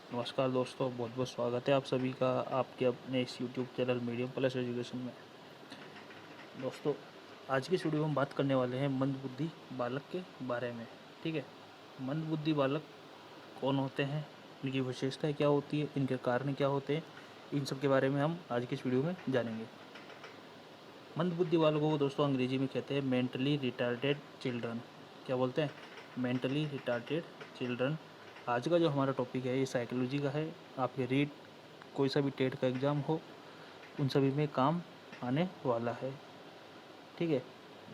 नमस्कार दोस्तों, बहुत बहुत स्वागत है आप सभी का आपके अपने इस YouTube channel medium plus education में। दोस्तों, आज की इस वीडियो में हम बात करने वाले हैं मंदबुद्धि बालक के बारे में। ठीक है, मंदबुद्धि बालक कौन होते हैं, इनकी विशेषताएं क्या होती है, इनके कारण क्या होते हैं, इन सब के बारे में हम आज की इस वीडियो में जानेंगे। मंदबुद्धि बालकों को दोस्तों अंग्रेजी में कहते हैं मेंटली रिटार्डेड चिल्ड्रन। क्या बोलते हैं? Mentally retarded children. आज का जो हमारा टॉपिक है ये साइकोलॉजी का है। आपके रीट कोई सा भी टेट का एग्ज़ाम हो उन सभी में काम आने वाला है। ठीक है,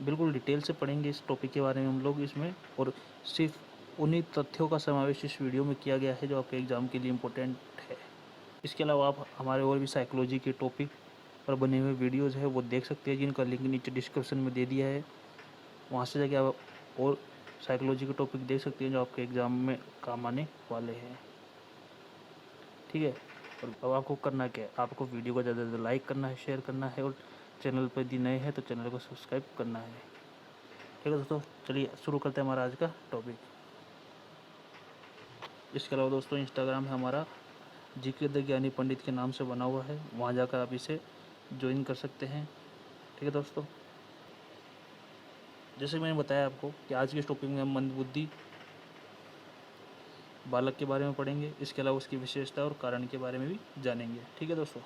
बिल्कुल डिटेल से पढ़ेंगे इस टॉपिक के बारे में हम लोग इसमें, और सिर्फ उन्हीं तथ्यों का समावेश इस वीडियो में किया गया है जो आपके एग्ज़ाम के लिए इम्पोर्टेंट है। इसके अलावा आप हमारे और भी साइकोलॉजी के टॉपिक पर बने हुए वीडियोज़ है वो देख सकते हैं, जिनका लिंक नीचे डिस्क्रिप्शन में दे दिया है। वहाँ से जाके आप और साइकोलॉजी के टॉपिक देख सकते हैं जो आपके एग्ज़ाम में काम आने वाले हैं। ठीक है, और अब आपको करना क्या है, आपको वीडियो को ज़्यादा से ज़्यादा लाइक करना है, शेयर करना है, और चैनल पर यदि नए हैं तो चैनल को सब्सक्राइब करना है। ठीक है दोस्तों, चलिए शुरू करते हैं हमारा आज का टॉपिक। इसके अलावा दोस्तों इंस्टाग्राम है हमारा जीके द ज्ञानी पंडित के नाम से बना हुआ है, वहाँ जाकर आप इसे ज्वाइन कर सकते हैं। ठीक है दोस्तों, जैसे मैंने बताया आपको कि आज के इस टॉपिक में हम मंदबुद्धि बालक के बारे में पढ़ेंगे। इसके अलावा उसकी विशेषता और कारण के बारे में भी जानेंगे। ठीक है दोस्तों,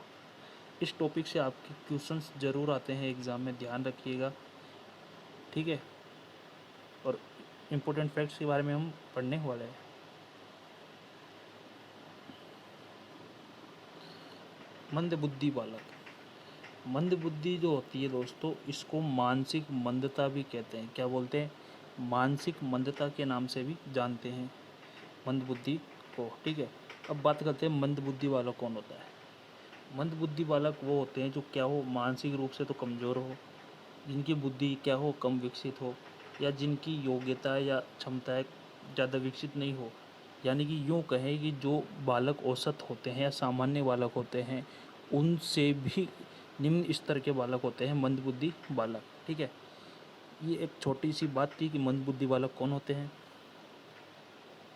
इस टॉपिक से आपके क्वेश्चंस ज़रूर आते हैं एग्ज़ाम में, ध्यान रखिएगा। ठीक है, और इम्पोर्टेंट फैक्ट्स के बारे में हम पढ़ने वाले हैं। मंदबुद्धि बालक। मंदबुद्धि जो होती है दोस्तों, इसको मानसिक मंदता भी कहते हैं। क्या बोलते हैं? मानसिक मंदता के नाम से भी जानते हैं मंदबुद्धि को। ठीक है, अब बात करते हैं मंदबुद्धि बालक कौन होता है। मंदबुद्धि बालक वो होते हैं जो क्या हो, मानसिक रूप से तो कमज़ोर हो, जिनकी बुद्धि क्या हो, कम विकसित हो, या जिनकी योग्यता या क्षमताएं ज़्यादा विकसित नहीं हो। यानी कि यूँ कहें कि जो बालक औसत होते हैं या सामान्य बालक होते हैं उनसे भी निम्न स्तर के बालक होते हैं मंदबुद्धि बालक। ठीक है, ये एक छोटी सी बात थी कि मंदबुद्धि बालक कौन होते हैं।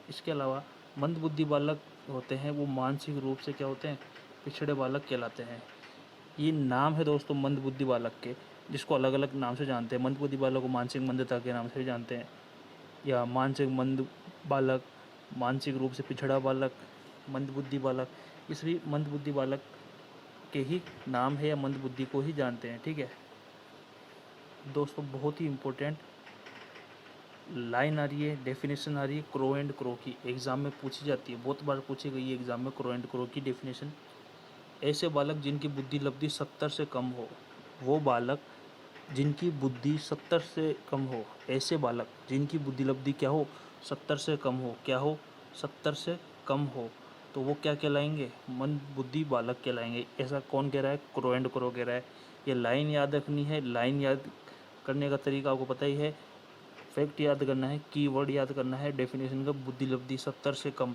इसके अलावा मंदबुद्धि बालक होते हैं वो मानसिक रूप से क्या होते हैं, पिछड़े बालक कहलाते हैं। ये नाम है दोस्तों मंदबुद्धि बालक के, जिसको अलग अलग नाम से जानते हैं। मंदबुद्धि बालक को मानसिक मंदता के नाम से भी जानते हैं, या मानसिक मंद बालक, मानसिक रूप से पिछड़ा बालक, मंदबुद्धि बालक। इसलिए मंदबुद्धि बालक के ही नाम है या मंदबुद्धि को ही जानते हैं। ठीक है दोस्तों, बहुत ही इम्पोर्टेंट लाइन आ रही है, डेफिनेशन आ रही है क्रो एंड क्रो की, एग्ज़ाम में पूछी जाती है, बहुत बार पूछी गई है एग्ज़ाम में क्रो एंड क्रो की डेफिनेशन। ऐसे बालक जिनकी बुद्धि लब्धि 70 से कम हो, वो बालक जिनकी बुद्धि 70 से कम हो, ऐसे बालक जिनकी बुद्धि लब्धि क्या हो, 70 से कम हो, क्या हो, 70 से कम हो, तो वो क्या कहलाएंगे, मंदबुद्धि बालक कहलाएंगे। ऐसा कौन कह रहा है? क्रो एंड क्रो कह रहा है। ये लाइन याद रखनी है। लाइन याद करने का तरीका आपको पता ही है, फैक्ट याद करना है, कीवर्ड याद करना है, डेफिनेशन का बुद्धि लब्धि 70 से कम।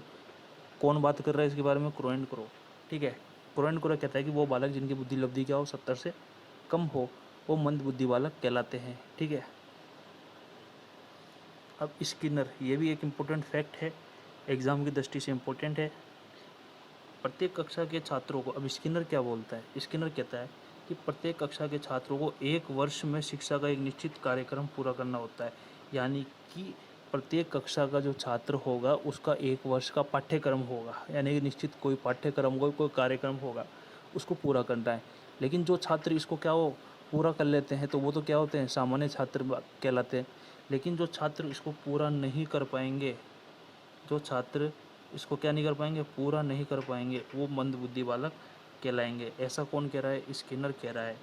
कौन बात कर रहा है इसके बारे में? Crow and crow. ठीक है, क्रो एंड क्रो कहता है कि वो बालक जिनकी बुद्धि लब्धि क्या हो, 70 से कम हो, वो मंदबुद्धि बालक कहलाते हैं। ठीक है, अब स्किनर, ये भी एक इम्पोर्टेंट फैक्ट है, एग्ज़ाम की दृष्टि से इम्पोर्टेंट है। प्रत्येक कक्षा के छात्रों को, अब स्किनर क्या बोलता है? स्किनर कहता है कि प्रत्येक कक्षा के छात्रों को एक वर्ष में शिक्षा का एक निश्चित कार्यक्रम पूरा करना होता है। यानी कि प्रत्येक कक्षा का जो छात्र होगा उसका एक वर्ष का पाठ्यक्रम होगा, यानी कि निश्चित कोई पाठ्यक्रम होगा, कोई कार्यक्रम होगा, उसको पूरा करना है। लेकिन जो छात्र इसको क्या हो, पूरा कर लेते हैं तो वो तो क्या होते हैं, सामान्य छात्र कहलाते हैं। लेकिन जो छात्र इसको पूरा नहीं कर पाएंगे, जो छात्र इसको क्या नहीं कर पाएंगे, पूरा नहीं कर पाएंगे, वो मंदबुद्धि बालक कहलाएंगे। ऐसा कौन कह रहा है? स्किनर कह रहा है।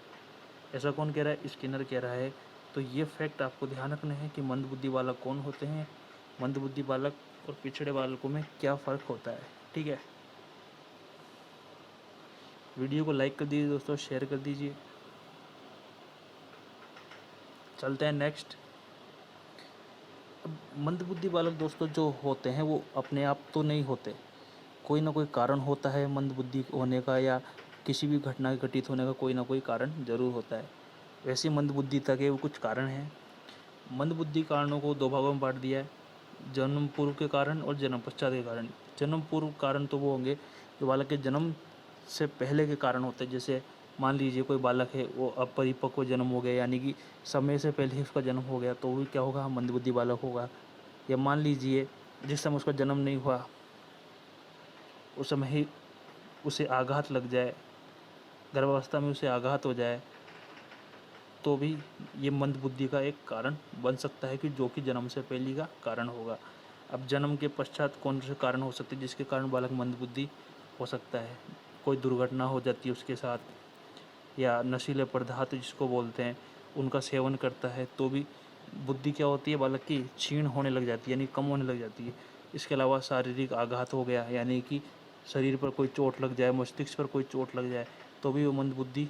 ऐसा कौन कह रहा है? स्किनर कह रहा है। तो ये फैक्ट आपको ध्यान रखना है कि मंदबुद्धि बालक कौन होते हैं, मंदबुद्धि बालक और पिछड़े बालकों में क्या फ़र्क होता है। ठीक है, वीडियो को लाइक कर दीजिए दोस्तों, शेयर कर दीजिए। चलते हैं नेक्स्ट। अब मंदबुद्धि बालक दोस्तों जो होते हैं वो अपने आप तो नहीं होते, कोई ना कोई कारण होता है मंदबुद्धि होने का, या किसी भी घटना के घटित होने का कोई ना कोई कारण जरूर होता है। वैसे मंदबुद्धिता के वो कुछ कारण हैं। मंदबुद्धि कारणों को दो भागों में बांट दिया है, जन्म पूर्व के कारण और जन्म पश्चात के कारण। जन्म पूर्व कारण तो वो होंगे जो बालक के जन्म से पहले के कारण होते हैं। जैसे मान लीजिए कोई बालक है, वो अपरिपक्व जन्म हो गया, यानी कि समय से पहले ही उसका जन्म हो गया, तो वो क्या होगा, मंदबुद्धि बालक होगा। या मान लीजिए जिस समय उसका जन्म नहीं हुआ उस समय ही उसे आघात लग जाए, गर्भावस्था में उसे आघात हो जाए, तो भी ये मंदबुद्धि का एक कारण बन सकता है, कि जो कि जन्म से पहले का कारण होगा। अब जन्म के पश्चात कौन से कारण हो सकते हैं जिसके कारण बालक मंदबुद्धि हो सकता है? कोई दुर्घटना हो जाती है उसके साथ, या नशीले पदार्थ जिसको बोलते हैं उनका सेवन करता है, तो भी बुद्धि क्या होती है बालक की, क्षीण होने लग जाती है, यानी कम होने लग जाती है। इसके अलावा शारीरिक आघात हो गया, यानी कि शरीर पर कोई चोट लग जाए, मस्तिष्क पर कोई चोट लग जाए, तो भी वो मंदबुद्धि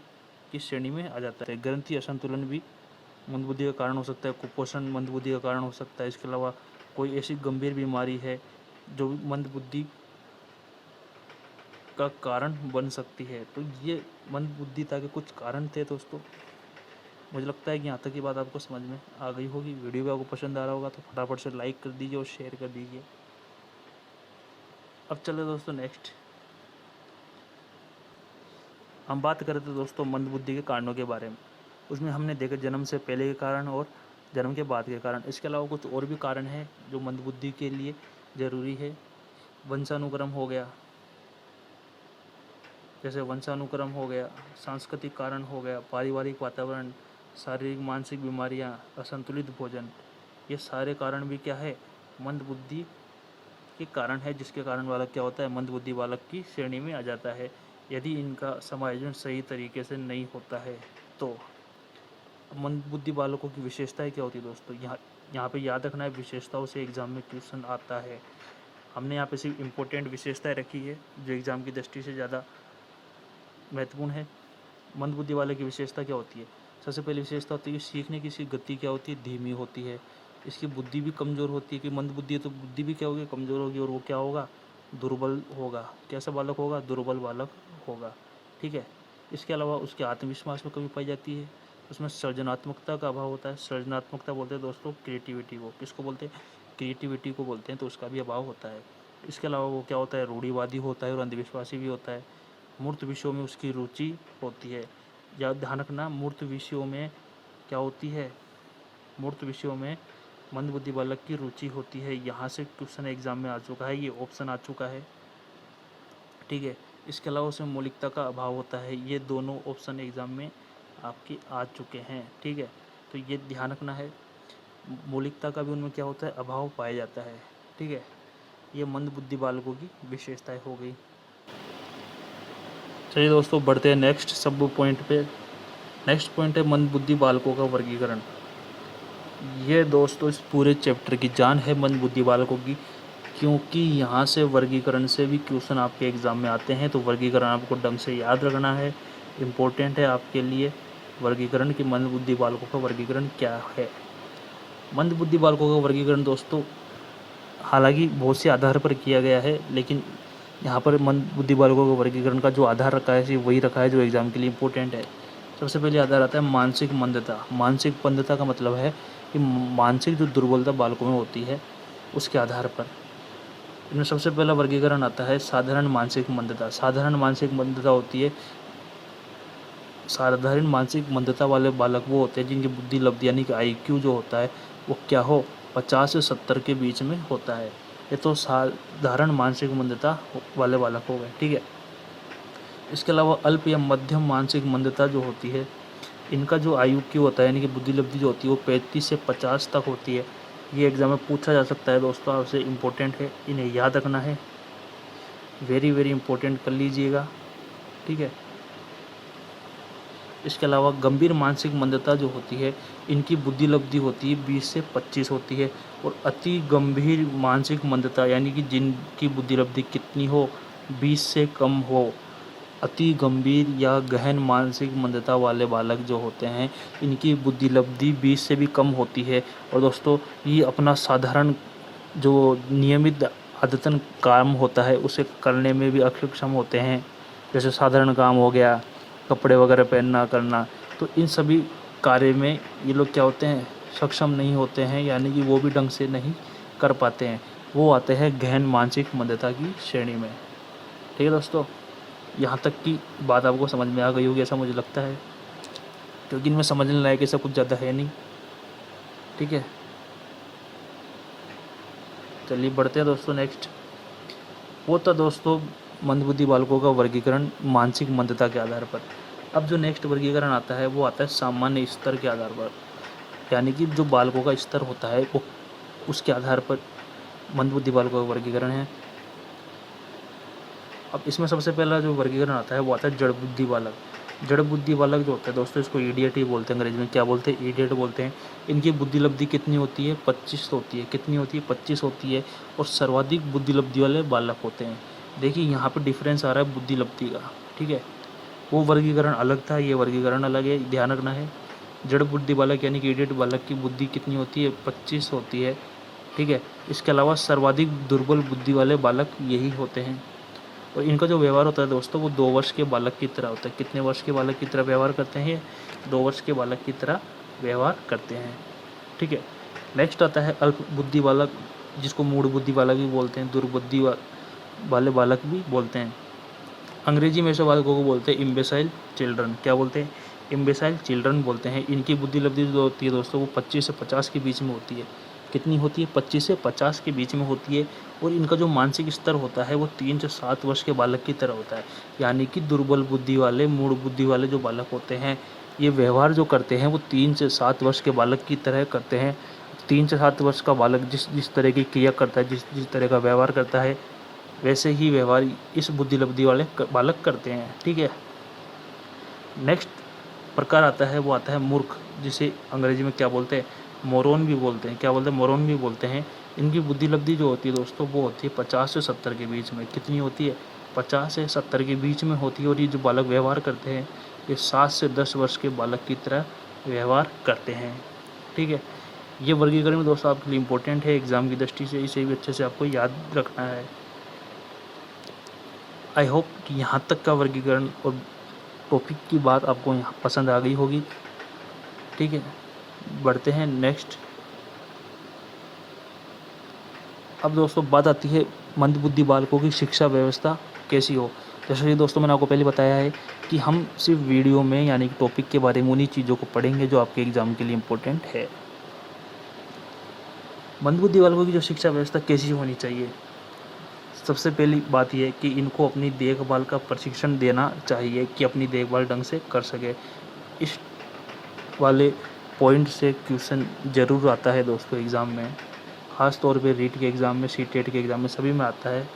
की श्रेणी में आ जाता है। ग्रंथि असंतुलन भी मंदबुद्धि का कारण हो सकता है, कुपोषण मंदबुद्धि का कारण हो सकता है। इसके अलावा कोई ऐसी गंभीर बीमारी है जो मंदबुद्धि का कारण बन सकती है। तो ये मंदबुद्धिता के कुछ कारण थे दोस्तों। मुझे लगता है कि यहाँ तक की बात आपको समझ में आ गई होगी। वीडियो भी आपको पसंद आ रहा होगा तो फटाफट से लाइक कर दीजिए और शेयर कर दीजिए। अब चले दोस्तों नेक्स्ट, हम बात करें तो दोस्तों मंदबुद्धि के कारणों के बारे में। उसमें हमने देखा जन्म से पहले के कारण और जन्म के बाद के कारण। इसके अलावा कुछ और भी कारण हैं जो मंदबुद्धि के लिए ज़रूरी है। वंशानुक्रम हो गया, जैसे वंशानुक्रम हो गया, सांस्कृतिक कारण हो गया, पारिवारिक वातावरण, शारीरिक मानसिक बीमारियां, असंतुलित भोजन, ये सारे कारण भी क्या है, मंदबुद्धि के कारण है, जिसके कारण बालक क्या होता है, मंदबुद्धि बालक की श्रेणी में आ जाता है, यदि इनका समायोजन सही तरीके से नहीं होता है तो। मंदबुद्धि बालकों की विशेषताएं क्या होती है दोस्तों, यहाँ पे याद रखना है, विशेषताओं से एग्जाम में क्वेश्चन आता है। हमने यहाँ पे सिर्फ इम्पोर्टेंट विशेषताएं रखी है जो एग्ज़ाम की दृष्टि से ज़्यादा महत्वपूर्ण है। मंदबुद्धि वाले की विशेषता क्या होती है? सबसे पहली विशेषता होती है कि सीखने की इसकी गति क्या होती है, धीमी होती है। इसकी बुद्धि भी कमज़ोर होती है, कि मंदबुद्धि है तो बुद्धि भी क्या होगी, कमज़ोर होगी, और वो क्या होगा, दुर्बल होगा। कैसा बालक होगा, दुर्बल बालक होगा। ठीक है। इसके अलावा उसके आत्मविश्वास में कमी पाई जाती है। उसमें सृजनात्मकता का अभाव होता है। सृजनात्मकता बोलते हैं दोस्तों क्रिएटिविटी को। किसको बोलते हैं, क्रिएटिविटी को बोलते हैं। तो उसका भी अभाव होता है। इसके अलावा वो क्या होता है, रूढ़िवादी होता है और अंधविश्वासी भी होता है। मूर्त विषयों में उसकी रुचि होती है। या ध्यान रखना, मूर्त विषयों में क्या होती है, मूर्त विषयों में मंदबुद्धि बालक की रुचि होती है। यहाँ से क्वेश्चन एग्जाम में आ चुका है, ये ऑप्शन आ चुका है। ठीक है। इसके अलावा उसमें मौलिकता का अभाव होता है। ये दोनों ऑप्शन एग्जाम में आपके आ चुके हैं। ठीक है। तो ये ध्यान रखना है, मौलिकता का भी उनमें क्या होता है, अभाव पाया जाता है। ठीक है। ये मंदबुद्धि बालकों की विशेषताएं हो गई। चलिए दोस्तों बढ़ते हैं नेक्स्ट सब पॉइंट पे। नेक्स्ट पॉइंट है मंदबुद्धि बालकों का वर्गीकरण। ये दोस्तों इस पूरे चैप्टर की जान है मंदबुद्धि बालकों की, क्योंकि यहाँ से वर्गीकरण से भी क्वेश्चन आपके एग्ज़ाम में आते हैं। तो वर्गीकरण आपको ढंग से याद रखना है, इम्पोर्टेंट है आपके लिए वर्गीकरण की। मंदबुद्धि बालकों का वर्गीकरण क्या है? मंदबुद्धि बालकों का वर्गीकरण दोस्तों हालांकि बहुत से आधार पर किया गया है, लेकिन यहाँ पर मंदबुद्धि बालकों का वर्गीकरण का जो आधार रखा है वही रखा है जो एग्ज़ाम के लिए इम्पोर्टेंट है। सबसे पहले आधार आता है मानसिक मंदता। मानसिक मंदता का मतलब है कि मानसिक जो दुर्बलता बालकों में होती है उसके आधार पर। इनमें सबसे पहला वर्गीकरण आता है साधारण मानसिक मंदता। साधारण मानसिक मंदता होती है, साधारण मानसिक मंदता वाले बालक वो होते हैं जिनकी बुद्धि लब्धि यानी कि IQ जो होता है वो क्या हो, 50 से 70 के बीच में होता है। ये तो साधारण मानसिक मंदता वाले बालक हो गए। ठीक है। इसके अलावा अल्प या मध्यम मानसिक मंदता जो होती है, इनका जो IQ होता है यानी कि बुद्धि लब्धि जो होती है वो 35 से 50 तक होती है। ये एग्ज़ाम में पूछा जा सकता है दोस्तों, आपसे इम्पोर्टेंट है, इन्हें याद रखना है, वेरी वेरी इंपॉर्टेंट कर लीजिएगा। ठीक है। इसके अलावा गंभीर मानसिक मंदता जो होती है, इनकी बुद्धि लब्धि होती है 20 से 25 होती है। और अति गंभीर मानसिक मंदता यानी कि जिनकी बुद्धि लब्धि कितनी हो, 20 से कम हो, अति गंभीर या गहन मानसिक मंदता वाले बालक जो होते हैं इनकी बुद्धि लब्धि 20 से भी कम होती है। और दोस्तों ये अपना साधारण जो नियमित आदतन काम होता है उसे करने में भी अक्षम होते हैं। जैसे साधारण काम हो गया, कपड़े वगैरह पहनना करना, तो इन सभी कार्य में ये लोग क्या होते हैं, सक्षम नहीं होते हैं, यानी कि वो भी ढंग से नहीं कर पाते हैं। वो आते हैं गहन मानसिक मंदता की श्रेणी में। ठीक है दोस्तों, यहाँ तक की बात आपको समझ में आ गई होगी ऐसा मुझे लगता है, क्योंकि इनमें समझने लायक ऐसा कुछ ज़्यादा है नहीं। ठीक है, चलिए बढ़ते हैं दोस्तों। नेक्स्ट वो था दोस्तों मंदबुद्धि बालकों का वर्गीकरण मानसिक मंदता के आधार पर। अब जो नेक्स्ट वर्गीकरण आता है वो आता है सामान्य स्तर के आधार पर, यानी कि जो बालकों का स्तर होता है वो उसके आधार पर मंदबुद्धि बालकों का वर्गीकरण है। अब इसमें सबसे पहला जो वर्गीकरण आता है वो आता है जड़ बुद्धि बालक। जड़ बुद्धि बालक जो होता है दोस्तों, इसको इडियट ही बोलते हैं, अंग्रेजी में क्या बोलते हैं, इडियट बोलते हैं। इनकी बुद्धि लब्धि कितनी होती है, 25 होती है। कितनी होती है, 25 होती है। और सर्वाधिक बुद्धि लब्धि वाले बालक होते हैं। देखिए यहाँ पे डिफरेंस आ रहा है बुद्धि लब्धि का। ठीक है, वो वर्गीकरण अलग था, ये वर्गीकरण अलग है, ध्यान रखना है। जड़ बुद्धि बालक यानी कि इडियट बालक की बुद्धि कितनी होती है, 25 होती है। ठीक है, इसके अलावा सर्वाधिक दुर्बल बुद्धि वाले बालक यही होते हैं। और इनका जो व्यवहार होता है दोस्तों वो 2 वर्ष के बालक की तरह होता है। कितने वर्ष के बालक की तरह व्यवहार करते हैं, 2 वर्ष के बालक की तरह व्यवहार करते हैं। ठीक है, नेक्स्ट आता है अल्प बुद्धि बालक, जिसको मूढ़ बुद्धि बालक भी बोलते हैं, दुर्बुद्धि वाले बालक भी बोलते हैं। अंग्रेजी में ऐसे बालकों को बोलते हैं इम्बेसाइल चिल्ड्रन। क्या बोलते हैं, इम्बेसाइल चिल्ड्रन बोलते हैं। इनकी बुद्धि लब्धि जो होती है दोस्तों वो 25 से 50 के बीच में होती है। कितनी होती है, 25 से 50 के बीच में होती है। और इनका जो मानसिक स्तर होता है वो 3 से 7 वर्ष के बालक की तरह होता है। यानी कि दुर्बल बुद्धि वाले, मूढ़ बुद्धि वाले जो बालक होते हैं, ये व्यवहार जो करते हैं वो 3 से 7 वर्ष के बालक की तरह करते हैं। 3 से 7 वर्ष का बालक जिस तरह की क्रिया करता है, जिस तरह का व्यवहार करता है, वैसे ही व्यवहार इस बुद्धि लब्धि वाले बालक करते हैं। ठीक है, नेक्स्ट प्रकार आता है वो आता है मूर्ख, जिसे अंग्रेजी में क्या बोलते हैं, मोरोन भी बोलते हैं। क्या बोलते हैं, मोरोन भी बोलते हैं। इनकी बुद्धि लब्धि जो होती है दोस्तों वो होती है 50 से 70 के बीच में। कितनी होती है, 50 से 70 के बीच में होती है। और ये जो बालक व्यवहार करते हैं ये 7 से 10 वर्ष के बालक की तरह व्यवहार करते हैं। ठीक है, ये वर्गीकरण दोस्तों आपके लिए इम्पोर्टेंट है एग्जाम की दृष्टि से, इसे भी अच्छे से आपको याद रखना है। आई होप कि यहाँ तक का वर्गीकरण और टॉपिक की बात आपको यहाँ पसंद आ गई होगी। ठीक है, बढ़ते हैं नेक्स्ट। अब दोस्तों बात आती है मंदबुद्धि बालकों की शिक्षा व्यवस्था कैसी हो। जैसे कि दोस्तों मैंने आपको पहले बताया है कि हम सिर्फ वीडियो में यानी कि टॉपिक के बारे में उन्हीं चीज़ों को पढ़ेंगे जो आपके एग्ज़ाम के लिए इम्पोर्टेंट है। मंदबुद्धि बालकों की जो शिक्षा व्यवस्था कैसी होनी चाहिए, सबसे पहली बात यह है कि इनको अपनी देखभाल का प्रशिक्षण देना चाहिए कि अपनी देखभाल ढंग से कर सके। इस वाले पॉइंट से क्वेश्चन ज़रूर आता है दोस्तों एग्ज़ाम में, ख़ास तौर पे रीट के एग्ज़ाम में, सीटेट के एग्ज़ाम में, सभी में आता है।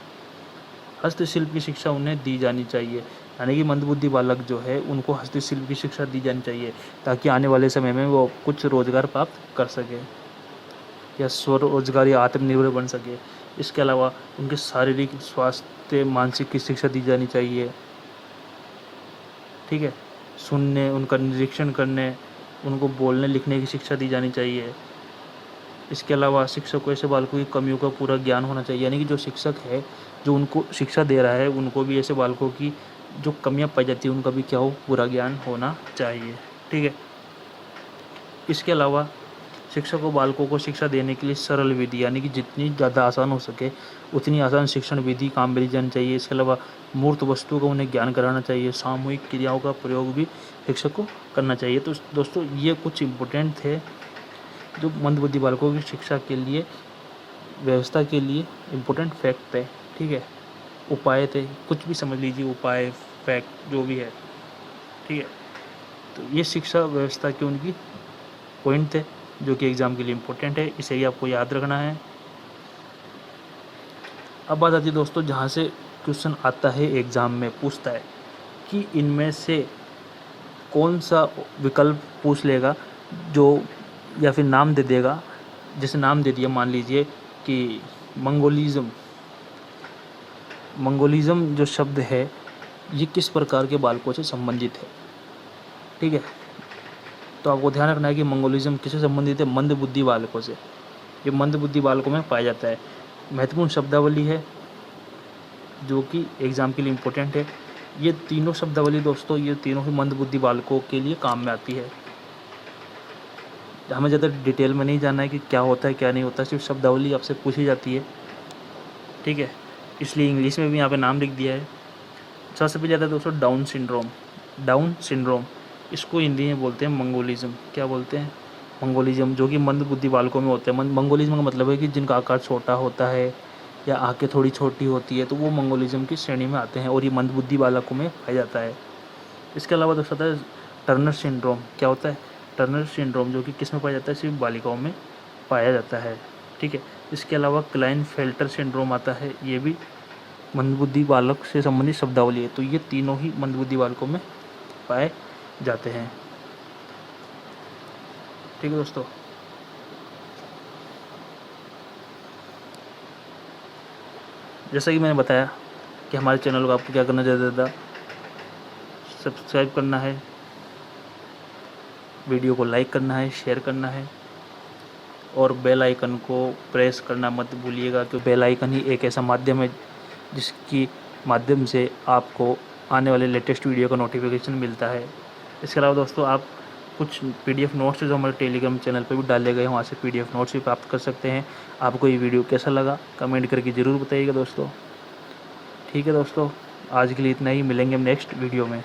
हस्तशिल्प की शिक्षा उन्हें दी जानी चाहिए, यानी कि मंदबुद्धि बालक जो है उनको हस्तशिल्प की शिक्षा दी जानी चाहिए ताकि आने वाले समय में वो कुछ रोज़गार प्राप्त कर सके या स्वरोजगार या आत्मनिर्भर बन सके। इसके अलावा उनके शारीरिक स्वास्थ्य, मानसिक की शिक्षा दी जानी चाहिए। ठीक है, सुनने, उनका निरीक्षण करने, उनको बोलने लिखने की शिक्षा दी जानी चाहिए। इसके अलावा शिक्षक को ऐसे बालकों की कमियों का पूरा ज्ञान होना चाहिए, यानी कि जो शिक्षक है जो उनको शिक्षा दे रहा है उनको भी ऐसे बालकों की जो कमियां पाई जाती है उनका भी क्या हो, पूरा ज्ञान होना चाहिए। ठीक है, इसके अलावा शिक्षक को बालकों को शिक्षा देने के लिए सरल विधि, यानी कि जितनी ज़्यादा आसान हो सके उतनी आसान शिक्षण विधि काम में ली जानी चाहिए। इसके अलावा मूर्त वस्तु का उन्हें ज्ञान कराना चाहिए। सामूहिक क्रियाओं का प्रयोग भी शिक्षक को करना चाहिए। तो दोस्तों ये कुछ इम्पोर्टेंट थे जो मंदबुद्धि बालकों की शिक्षा के लिए, व्यवस्था के लिए इम्पोर्टेंट फैक्ट थे। ठीक है, उपाय थे, कुछ भी समझ लीजिए, उपाय, फैक्ट जो भी है। ठीक है, तो ये शिक्षा व्यवस्था के उनकी पॉइंट थे जो कि एग्ज़ाम के लिए इम्पोर्टेंट है, इसे ही आपको याद रखना है। अब बात आती है दोस्तों जहाँ से क्वेश्चन आता है एग्ज़ाम में, पूछता है कि इनमें से कौन सा विकल्प पूछ लेगा जो, या फिर नाम दे देगा, जैसे नाम दे दिया मान लीजिए कि मंगोलिज्म जो शब्द है ये किस प्रकार के बालकों से संबंधित है। ठीक है, तो आपको ध्यान रखना है कि मंगोलिज्म किससे संबंधित है, मंदबुद्धि बालकों से। ये मंदबुद्धि बालकों में पाया जाता है। महत्वपूर्ण शब्दावली है जो कि एग्ज़ाम के लिए इम्पोर्टेंट है। ये तीनों शब्दावली दोस्तों, ये तीनों ही मंदबुद्धि बालकों के लिए काम में आती है। हमें ज़्यादा डिटेल में नहीं जानना है कि क्या होता है क्या नहीं होता, सिर्फ शब्दावली आपसे पूछी जाती है ठीक है, इसलिए इंग्लिश में भी यहाँ पे नाम लिख दिया है। सबसे पहले आता है दोस्तों डाउन सिंड्रोम। डाउन सिंड्रोम इसको हिंदी में बोलते हैं मंगोलिज्म। क्या बोलते हैं? मंगोलिज्म, जो कि मंद बुद्धि बालकों में होते हैं। मंगोलिज्म का मतलब है कि जिनका आकार छोटा होता है या आंखें थोड़ी छोटी होती है, तो वो मंगोलिज्म की श्रेणी में आते हैं और ये मंद बुद्धि बालकों में पाया जाता है। इसके अलावा दोस्तों आता है टर्नर सिंड्रोम। क्या होता है? टर्नर सिंड्रोम, जो कि किस में पाया जाता है? सिर्फ बालिकाओं में पाया जाता है। ठीक है, इसके अलावा क्लाइनफेल्टर सिंड्रोम आता है, ये भी मंदबुद्धि बालक से संबंधित शब्दावली है। तो ये तीनों ही मंदबुद्धि बालकों में पाए जाते हैं। ठीक है दोस्तों, जैसा कि मैंने बताया कि हमारे चैनल को आपको क्या करना ज़्यादा सब्सक्राइब करना है, वीडियो को लाइक करना है, शेयर करना है और बेल आइकन को प्रेस करना मत भूलिएगा, क्योंकि बेल आइकन ही एक ऐसा माध्यम है जिसकी माध्यम से आपको आने वाले लेटेस्ट वीडियो का नोटिफिकेशन मिलता है। इसके अलावा दोस्तों आप कुछ PDF नोट्स जो हमारे टेलीग्राम चैनल पर भी डाले गए हैं, वहाँ से PDF नोट्स भी प्राप्त कर सकते हैं। आपको ये वीडियो कैसा लगा कमेंट करके ज़रूर बताइएगा दोस्तों। ठीक है दोस्तों, आज के लिए इतना ही, मिलेंगे हम नेक्स्ट वीडियो में।